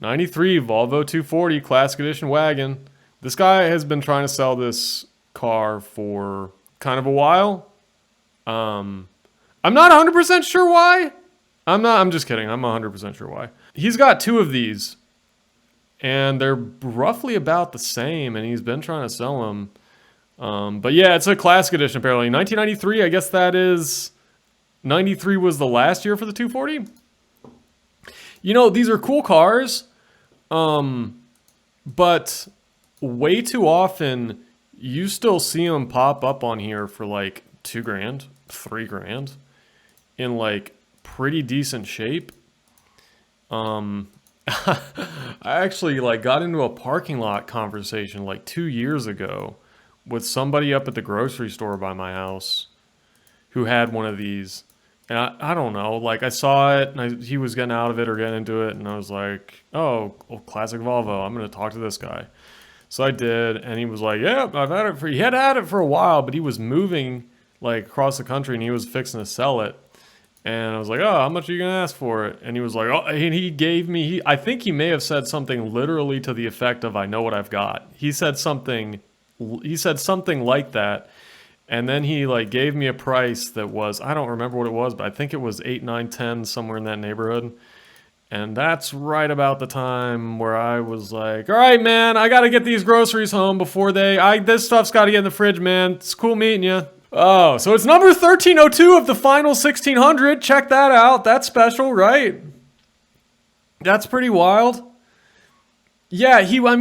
93 Volvo 240 Classic Edition wagon. This guy has been trying to sell this car for kind of a while. I'm not 100% sure why. I'm just kidding. I'm 100% sure why. He's got two of these, and they're roughly about the same, and he's been trying to sell them. But yeah, it's a Classic Edition apparently. 1993, I guess that is... 93 was the last year for the 240. You know, these are cool cars, but way too often you still see them pop up on here for like $2,000, $3,000 in like pretty decent shape. I actually like got into a parking lot conversation like 2 years ago with somebody up at the grocery store by my house who had one of these. And I don't know, like I saw it and he was getting out of it or getting into it. And I was like, oh, classic Volvo. I'm going to talk to this guy. So I did. And he was like, yeah, I've had it he had it for a while, but he was moving like across the country and he was fixing to sell it. And I was like, oh, how much are you going to ask for it? And he was like, oh, and he gave me, I think he may have said something literally to the effect of, I know what I've got. He said something like that. And then he like gave me a price that was, I don't remember what it was, but I think it was 8, 9, 10, somewhere in that neighborhood. And that's right about the time where I was like, all right, man, I got to get these groceries home before this stuff's got to get in the fridge, man. It's cool meeting you. Oh, so it's number 1302 of the final 1600. Check that out. That's special, right? That's pretty wild. Yeah, he was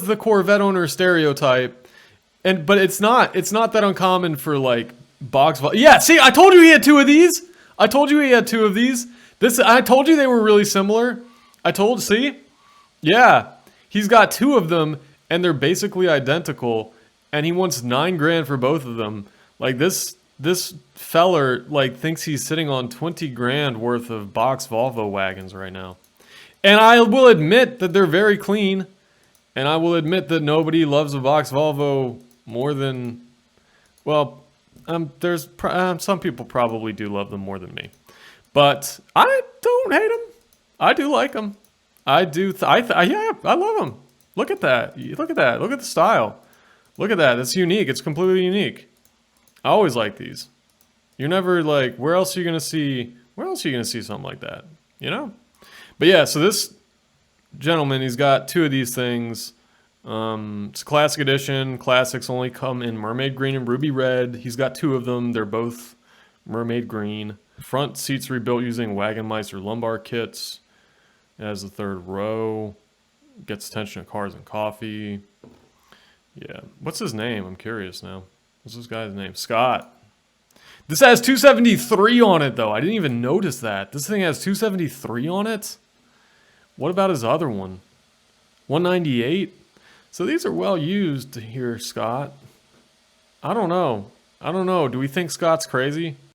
the Corvette owner stereotype. But it's not that uncommon for like box. Yeah, see, I told you he had two of these. I told you they were really similar. See? Yeah. He's got two of them and they're basically identical and he wants $9,000 for both of them. Like this feller like thinks he's sitting on $20,000 worth of box Volvo wagons right now. And I will admit that they're very clean. And I will admit that nobody loves a box Volvo more than, well, there's some people probably do love them more than me, but I don't hate them. I do like them. I do. Yeah, I love them. Look at that. Look at that. Look at the style. Look at that. It's unique. It's completely unique. I always like these. You're never like, where else are you gonna see something like that? You know? But yeah, so this gentleman, he's got two of these things. It's a Classic Edition. Classics only come in mermaid green and ruby red. He's got two of them. They're both mermaid green. Front seats rebuilt using Wagonmeister lumbar kits. It has the third row. Gets attention at Cars and Coffee. Yeah. What's his name? I'm curious now. What's this guy's name? Scott. This has 273 on it, though. I didn't even notice that. This thing has 273 on it? What about his other one? 198? So these are well used here, Scott. I don't know. Do we think Scott's crazy?